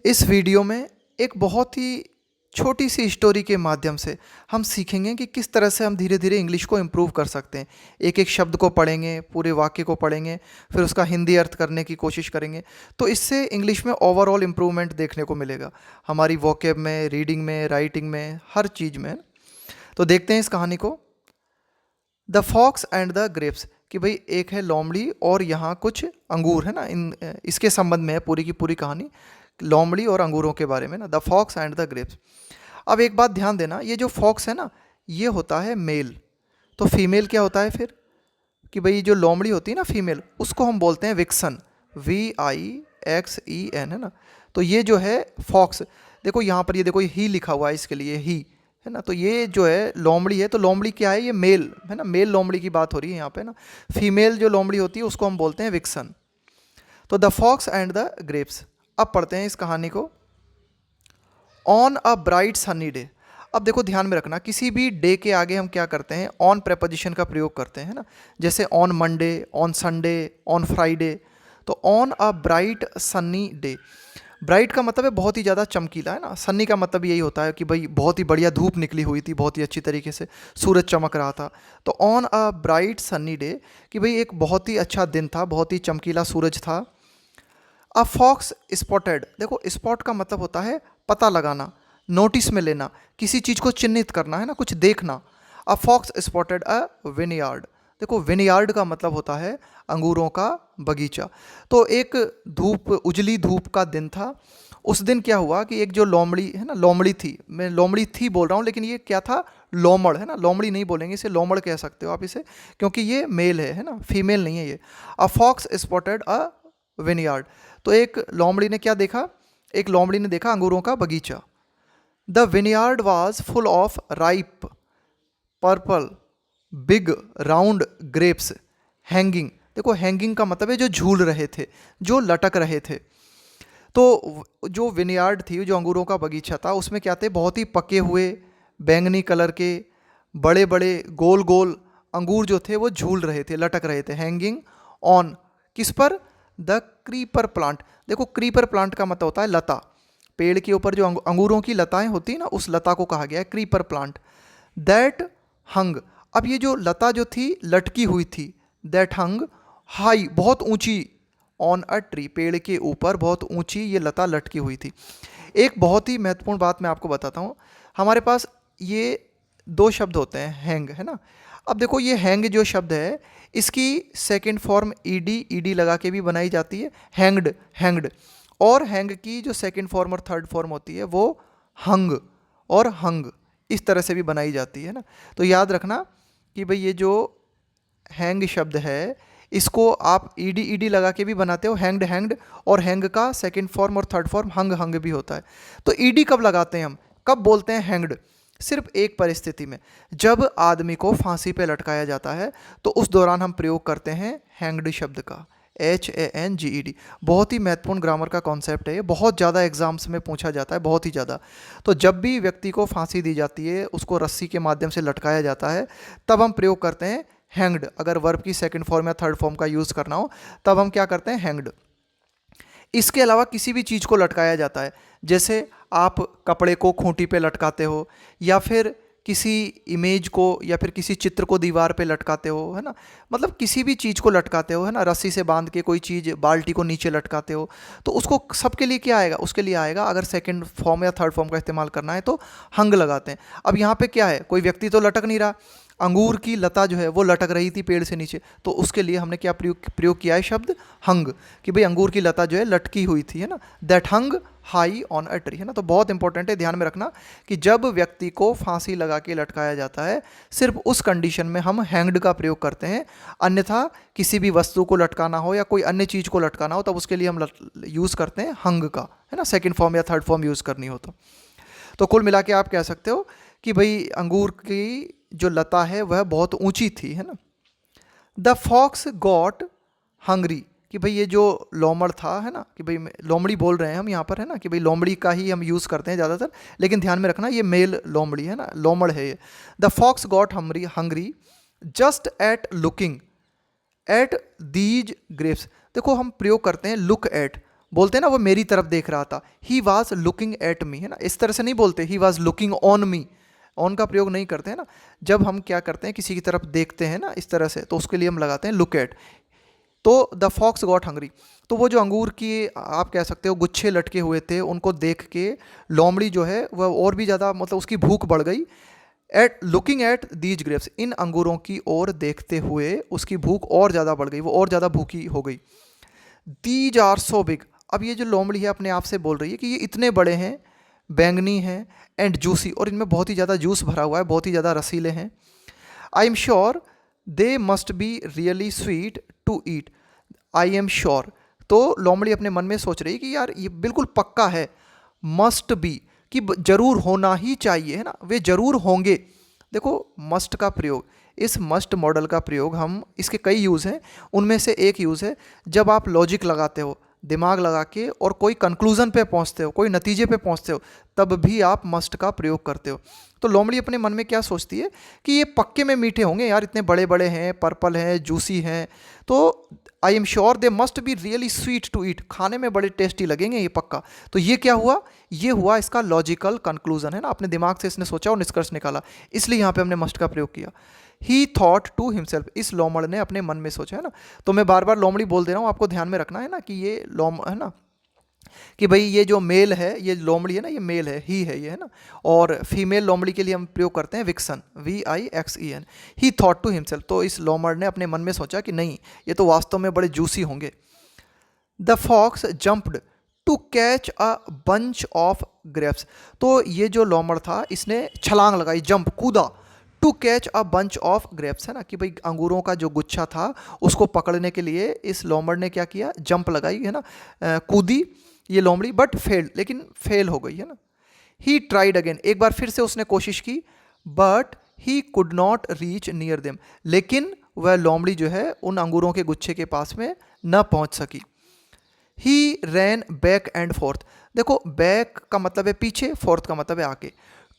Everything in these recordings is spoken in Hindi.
इस वीडियो में एक बहुत ही छोटी सी स्टोरी के माध्यम से हम सीखेंगे कि किस तरह से हम धीरे धीरे इंग्लिश को इम्प्रूव कर सकते हैं। एक एक शब्द को पढ़ेंगे, पूरे वाक्य को पढ़ेंगे, फिर उसका हिंदी अर्थ करने की कोशिश करेंगे। तो इससे इंग्लिश में ओवरऑल इम्प्रूवमेंट देखने को मिलेगा, हमारी वोकेब में, रीडिंग में, राइटिंग में, हर चीज़ में। तो देखते हैं इस कहानी को। The fox and the grapes, कि भाई एक है लोमड़ी और यहाँ कुछ अंगूर है ना, इसके संबंध में है पूरी की पूरी कहानी, लोमड़ी और अंगूरों के बारे में ना। The fox and the grapes. अब एक बात ध्यान देना, ये जो फॉक्स है ना, ये होता है मेल। तो फीमेल क्या होता है फिर, कि भाई जो लोमड़ी होती है ना फीमेल, उसको हम बोलते हैं विक्सन, VIXEN, है ना। तो ये जो है फॉक्स, देखो यहाँ पर, ये देखो ही लिखा हुआ है, इसके लिए ही है ना। तो ये जो है लोमड़ी है, तो लोमड़ी क्या है, ये मेल है ना, मेल लोमड़ी की बात हो रही है यहाँ पे ना। फीमेल जो लोमड़ी होती है उसको हम बोलते हैं विक्सन। तो the fox and the grapes. अब पढ़ते हैं इस कहानी को। On a bright sunny day. अब देखो ध्यान में रखना, किसी भी डे के आगे हम क्या करते हैं, ऑन प्रेपोजिशन का प्रयोग करते हैं ना। जैसे on Monday, on Sunday, on Friday. तो on a bright sunny day, bright का मतलब है बहुत ही ज़्यादा चमकीला, है ना। सन्नी का मतलब यही होता है कि भाई बहुत ही बढ़िया धूप निकली हुई थी, बहुत ही अच्छी तरीके से सूरज चमक रहा था। तो on a bright Sunny day, कि भाई एक बहुत ही अच्छा दिन था, बहुत ही चमकीला सूरज था। अ फॉक्स स्पॉटेड, देखो स्पॉट का मतलब होता है पता लगाना, नोटिस में लेना, किसी चीज़ को चिन्हित करना, है ना, कुछ देखना। A fox spotted a vineyard, देखो विनयार्ड का मतलब होता है अंगूरों का बगीचा। तो एक धूप, उजली धूप का दिन था। उस दिन क्या हुआ कि एक जो लोमड़ी है ना, लोमड़ी थी, मैं लोमड़ी थी बोल रहा हूँ, लेकिन ये क्या था, लोमड़ है ना, लोमड़ी नहीं बोलेंगे इसे, लोमड़ कह सकते हो आप इसे, क्योंकि ये मेल है ना, फीमेल नहीं है ये। A fox spotted a vineyard, तो एक लोमड़ी ने क्या देखा, एक लोमड़ी ने देखा अंगूरों का बगीचा। The vineyard was full of ripe purple big round grapes hanging, देखो हैंगिंग का मतलब है जो झूल रहे थे, जो लटक रहे थे। तो जो विनयार्ड थी, जो अंगूरों का बगीचा था, उसमें क्या थे, बहुत ही पके हुए बैंगनी कलर के बड़े बड़े गोल गोल अंगूर जो थे वो झूल रहे थे, लटक रहे थे। हैंगिंग ऑन, किस पर, द क्रीपर प्लांट। देखो क्रीपर प्लांट का मतलब होता है लता, पेड़ के ऊपर जो अंगूरों की लताएं होती हैं ना, उस लता को कहा गया है क्रीपर प्लांट। दैट हंग, अब ये जो लता जो थी लटकी हुई थी, दैट हंग हाई, बहुत ऊंची, ऑन अ ट्री, पेड़ के ऊपर बहुत ऊंची ये लता लटकी हुई थी। एक बहुत ही महत्वपूर्ण बात मैं आपको बताता हूँ, हमारे पास ये दो शब्द होते हैं, हैंग है ना। अब देखो ये हैंग जो शब्द है, इसकी सेकंड फॉर्म ईडी लगा के भी बनाई जाती है, हैंग्ड, हैंग्ड। और हैंग की जो सेकंड फॉर्म और थर्ड फॉर्म होती है वो हंग और हंग, इस तरह से भी बनाई जाती है ना। तो याद रखना कि भाई ये जो हैंग शब्द है, इसको आप ईडी लगा के भी बनाते हो, हैंग्ड हैंग्ड, और हैंग का सेकंड फॉर्म और थर्ड फॉर्म हंग हंग भी होता है। तो ईडी कब लगाते हैं हम, कब बोलते हैं हैंग्ड, सिर्फ एक परिस्थिति में, जब आदमी को फांसी पे लटकाया जाता है, तो उस दौरान हम प्रयोग करते हैं हैंग्ड शब्द का, HANGED। बहुत ही महत्वपूर्ण ग्रामर का कॉन्सेप्ट है ये, बहुत ज़्यादा एग्जाम्स में पूछा जाता है, बहुत ही ज़्यादा। तो जब भी व्यक्ति को फांसी दी जाती है, उसको रस्सी के माध्यम से लटकाया जाता है, तब हम प्रयोग करते हैं हैंग्ड। अगर वर्ब की सेकंड फॉर्म या थर्ड फॉर्म का यूज़ करना हो, तब हम क्या करते हैं, हैंग्ड। इसके अलावा किसी भी चीज़ को लटकाया जाता है, जैसे आप कपड़े को खूंटी पे लटकाते हो, या फिर किसी इमेज को या फिर किसी चित्र को दीवार पे लटकाते हो, है ना। मतलब किसी भी चीज़ को लटकाते हो, है ना, रस्सी से बांध के कोई चीज़, बाल्टी को नीचे लटकाते हो, तो उसको सबके लिए क्या आएगा, उसके लिए आएगा, अगर सेकंड फॉर्म या थर्ड फॉर्म का इस्तेमाल करना है तो हंग लगाते हैं। अब यहाँ पे क्या है, कोई व्यक्ति तो लटक नहीं रहा, अंगूर की लता जो है वो लटक रही थी पेड़ से नीचे, तो उसके लिए हमने क्या प्रयोग किया है, शब्द हंग, कि भाई अंगूर की लता जो है लटकी हुई थी, है ना। That hung high on a tree, है ना। तो बहुत इंपॉर्टेंट है, ध्यान में रखना कि जब व्यक्ति को फांसी लगा के लटकाया जाता है, सिर्फ उस कंडीशन में हम हैंग्ड का प्रयोग करते हैं। अन्यथा किसी भी वस्तु को लटकाना हो या कोई अन्य चीज़ को लटकाना हो, तब उसके लिए हम यूज़ करते हैं हंग का, है ना, सेकेंड फॉर्म या थर्ड फॉर्म यूज़ करनी हो तो कुल मिला के आप कह सकते हो कि भाई अंगूर की जो लता है वह बहुत ऊंची थी, है ना। द फॉक्स गॉट हंग्री, कि भाई ये जो लोमड़ था, है ना, कि भाई लोमड़ी बोल रहे हैं हम यहाँ पर, है ना, कि भाई लोमड़ी का ही हम यूज़ करते हैं ज़्यादातर, लेकिन ध्यान में रखना ये मेल लोमड़ी है ना, लोमड़ है ये। The fox got hungry just at looking at these grapes, देखो हम प्रयोग करते हैं लुक एट, बोलते हैं ना वो मेरी तरफ देख रहा था, he was looking at me, है ना, इस तरह से नहीं बोलते he was looking on me, on का प्रयोग नहीं करते हैं ना। जब हम क्या करते हैं किसी की तरफ देखते हैं ना इस तरह से, तो उसके लिए हम लगाते हैं लुक एट। तो द फॉक्स गॉट हंग्री, तो वो जो अंगूर की आप कह सकते हो गुच्छे लटके हुए थे उनको देख के लोमड़ी जो है वह और भी ज़्यादा मतलब उसकी भूख बढ़ गई। At looking at these grapes, इन अंगूरों की ओर देखते हुए उसकी भूख और ज़्यादा बढ़ गई, वो और ज़्यादा भूखी हो गई। दीज आर सो बिग, अब ये जो लोमड़ी है अपने आप से बोल रही है कि ये इतने बड़े हैं, बैंगनी हैं, एंड जूसी, और इनमें बहुत ही ज़्यादा जूस भरा हुआ है, बहुत ही ज़्यादा रसीले हैं। I am sure they must be really sweet to eat, I am sure, तो लोमड़ी अपने मन में सोच रही है कि यार ये बिल्कुल पक्का है, मस्ट बी कि जरूर होना ही चाहिए, है ना, वे जरूर होंगे। देखो मस्ट का प्रयोग, इस मस्ट मॉडल का प्रयोग हम इसके कई यूज़ हैं, उनमें से एक यूज़ है जब आप लॉजिक लगाते हो दिमाग लगा के और कोई कंक्लूज़न पे पहुंचते हो, कोई नतीजे पे पहुंचते हो, तब भी आप मस्ट का प्रयोग करते हो। तो लोमड़ी अपने मन में क्या सोचती है कि ये पक्के में मीठे होंगे यार, इतने बड़े बड़े हैं, पर्पल हैं, जूसी हैं, तो I am sure they must be really sweet to eat, खाने में बड़े टेस्टी लगेंगे ये पक्का। तो ये क्या हुआ, ये हुआ इसका लॉजिकल कंक्लूजन, है ना, अपने दिमाग से इसने सोचा और निष्कर्ष निकाला, इसलिए यहाँ पे हमने मस्ट का प्रयोग किया। ही थॉट टू हिमसेल्फ, इस लोमड़ ने अपने मन में सोचा, है ना। तो मैं बार बार लोमड़ी बोल दे रहा हूँ, आपको ध्यान में रखना है ना कि ये लोम है ना, कि भाई ये जो मेल है, ये लोमड़ी है ना, ये मेल है, ही है ये, है ना। और फीमेल लोमड़ी के लिए हम प्रयोग करते हैं vixen, VIXEN। He thought to himself, तो इस लोमड़ ने अपने मन में सोचा कि नहीं ये तो वास्तव में बड़े जूसी होंगे। The fox jumped to catch a bunch of grapes, तो ये जो लोमड़ था इसने छलांग लगाई, जंप, कूदा, to catch a bunch of grapes, है ना, कि भाई अंगूरों का जो गुच्छा था उसको पकड़ने के लिए इस लोमड़ ने क्या किया, जंप लगाई, है ना, कूदी ये लोमड़ी, बट फेल्ड, लेकिन फेल हो गई, है ना। ही ट्राइड अगेन, एक बार फिर से उसने कोशिश की, but he could not reach near them, लेकिन वह लोमड़ी जो है उन अंगूरों के गुच्छे के पास में न पहुंच सकी। He ran back and forth, देखो बैक का मतलब है पीछे, फोर्थ का मतलब है आगे।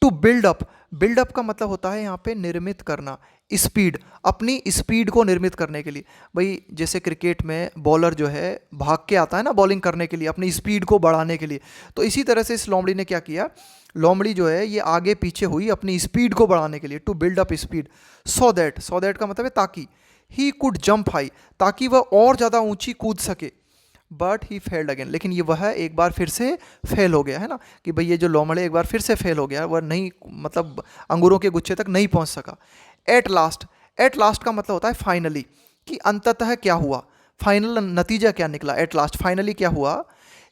To build up, build up का मतलब होता है यहाँ पे निर्मित करना, स्पीड, अपनी स्पीड को निर्मित करने के लिए। भाई जैसे क्रिकेट में बॉलर जो है भाग के आता है ना बॉलिंग करने के लिए, अपनी स्पीड को बढ़ाने के लिए, तो इसी तरह से इस लोमड़ी ने क्या किया, लोमड़ी जो है ये आगे पीछे हुई अपनी स्पीड को बढ़ाने के लिए, to build up speed. So that का मतलब है ताकि, ही कुड जंप हाई, ताकि वह और ज़्यादा ऊंची कूद सके, बट ही फेल्ड अगेन, लेकिन ये वह एक बार फिर से फेल हो गया, है ना, कि भाई ये जो लोमड़ है एक बार फिर से फेल हो गया, वह नहीं मतलब अंगूरों के गुच्छे तक नहीं पहुंच सका। एट लास्ट का मतलब होता है फाइनली, कि अंततः क्या हुआ, फाइनल नतीजा क्या निकला, एट लास्ट फाइनली क्या हुआ।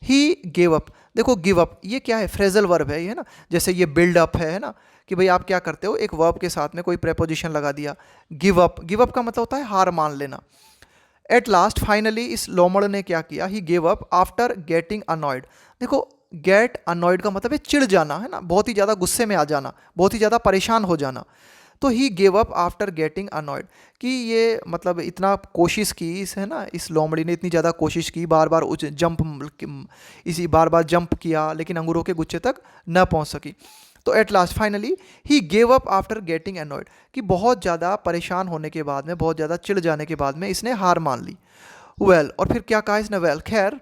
ही गेव अप, देखो गिव अप ये क्या है, फ्रेजल वर्ब है, ये ना, जैसे ये बिल्ड अप है ना, कि भाई आप क्या करते हो, एक वर्ब के साथ में कोई प्रेपोजिशन लगा दिया, गिव अप का मतलब होता है हार मान लेना। एट लास्ट फाइनली इस लोमड़ ने क्या किया, he gave up after getting annoyed, देखो गेट अनॉयड का मतलब है चिढ़ जाना, है ना, बहुत ही ज़्यादा गुस्से में आ जाना, बहुत ही ज़्यादा परेशान हो जाना। तो he gave up after getting annoyed, कि ये मतलब इतना कोशिश की इस, है ना, इस लोमड़ी ने इतनी ज़्यादा कोशिश की, बार बार बार बार जंप किया, लेकिन अंगूरों के गुच्छे तक न पहुंच सकी। तो at last finally he gave up after getting annoyed, कि बहुत ज़्यादा परेशान होने के बाद में, बहुत ज़्यादा चिढ़ जाने के बाद में इसने हार मान ली। और फिर क्या कहा इसने, खैर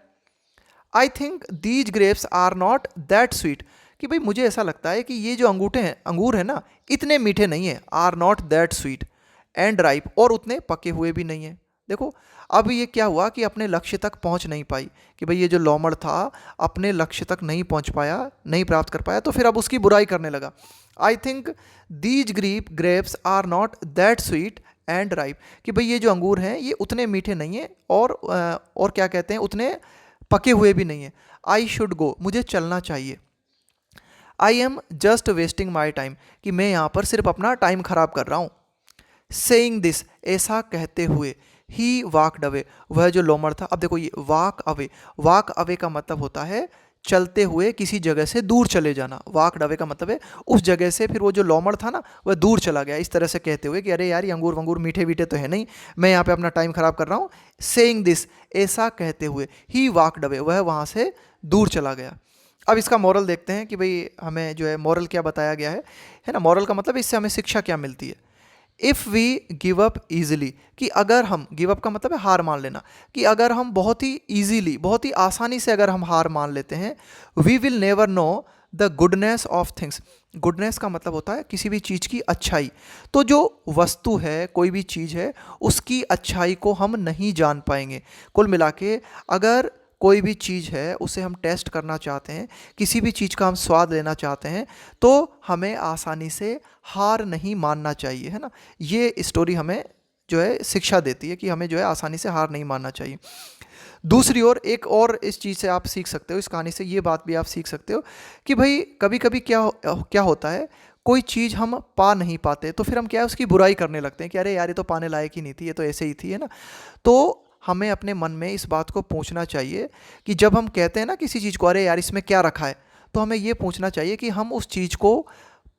I think these grapes are not that sweet, कि भाई मुझे ऐसा लगता है कि ये जो अंगूर है ना, इतने मीठे नहीं है, are not that sweet and ripe, और उतने पके हुए भी नहीं है। देखो अब ये क्या हुआ कि अपने लक्ष्य तक पहुंच नहीं पाई, कि भाई ये जो लोमड़ था अपने लक्ष्य तक नहीं पहुंच पाया, नहीं प्राप्त कर पाया, तो फिर अब उसकी बुराई करने लगा। I think these grapes are not that sweet and ripe, कि भाई ये जो अंगूर हैं ये उतने मीठे नहीं हैं और क्या कहते हैं, उतने पके हुए भी नहीं है। आई शुड गो, मुझे चलना चाहिए। I am just wasting my time, कि मैं यहाँ पर सिर्फ अपना टाइम खराब कर रहा हूँ। सेइंग दिस, ऐसा कहते हुए, ही वॉकड अवे, वह जो लोमड़ था, अब देखो ये वॉक अवे का मतलब होता है चलते हुए किसी जगह से दूर चले जाना। वॉकड अवे का मतलब है उस जगह से फिर वो जो लोमड़ था ना वह दूर चला गया, इस तरह से कहते हुए कि अरे यार ये अंगूर वंगूर मीठे वीठे तो है नहीं, मैं यहाँ पे अपना टाइम खराब कर रहा हूँ। सेइंग दिस, ऐसा कहते हुए, ही वॉकड अवे, वह वहाँ से दूर चला गया। अब इसका मॉरल देखते हैं कि भाई हमें जो है मॉरल क्या बताया गया है ना, मॉरल का मतलब इससे हमें शिक्षा क्या मिलती है। If we give up easily, कि अगर हम, गिव अप का मतलब है हार मान लेना, कि अगर हम बहुत ही ईजिली, बहुत ही आसानी से अगर हम हार मान लेते हैं, we will never know the goodness of things. Goodness का मतलब होता है किसी भी चीज़ की अच्छाई। तो जो वस्तु है, कोई भी चीज़ है, उसकी अच्छाई को हम नहीं जान पाएंगे। कुल मिला के अगर कोई भी चीज़ है उसे हम टेस्ट करना चाहते हैं, किसी भी चीज़ का हम स्वाद लेना चाहते हैं, तो हमें आसानी से हार नहीं मानना चाहिए, है ना। ये स्टोरी हमें जो है शिक्षा देती है कि हमें जो है आसानी से हार नहीं मानना चाहिए। दूसरी ओर एक और इस चीज़ से आप सीख सकते हो, इस कहानी से ये बात भी आप सीख सकते हो कि भाई कभी कभी क्या होता है, कोई चीज़ हम पा नहीं पाते तो फिर हम क्या है उसकी बुराई करने लगते हैं कि अरे यार ये तो पाने लायक ही नहीं थी, ये तो ऐसे ही थी, है ना। तो हमें अपने मन में इस बात को पूछना चाहिए कि जब हम कहते हैं ना किसी चीज़ को अरे यार इसमें क्या रखा है, तो हमें ये पूछना चाहिए कि हम उस चीज़ को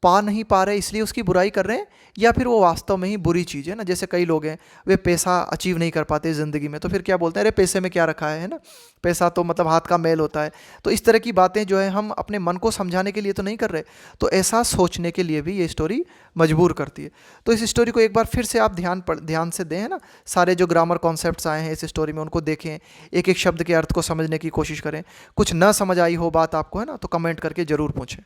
पा नहीं पा रहे इसलिए उसकी बुराई कर रहे हैं, या फिर वो वास्तव में ही बुरी चीज़ है ना। जैसे कई लोग हैं वे पैसा अचीव नहीं कर पाते ज़िंदगी में, तो फिर क्या बोलते हैं अरे पैसे में क्या रखा है ना, पैसा तो मतलब हाथ का मैल होता है। तो इस तरह की बातें जो है हम अपने मन को समझाने के लिए तो नहीं कर रहे, तो ऐसा सोचने के लिए भी ये स्टोरी मजबूर करती है। तो इस स्टोरी को एक बार फिर से आप ध्यान से दें, है ना। सारे जो ग्रामर कॉन्सेप्ट्स आए हैं इस स्टोरी में उनको देखें, एक एक शब्द के अर्थ को समझने की कोशिश करें। कुछ ना समझ आई हो बात आपको, है ना, तो कमेंट करके ज़रूर पूछें।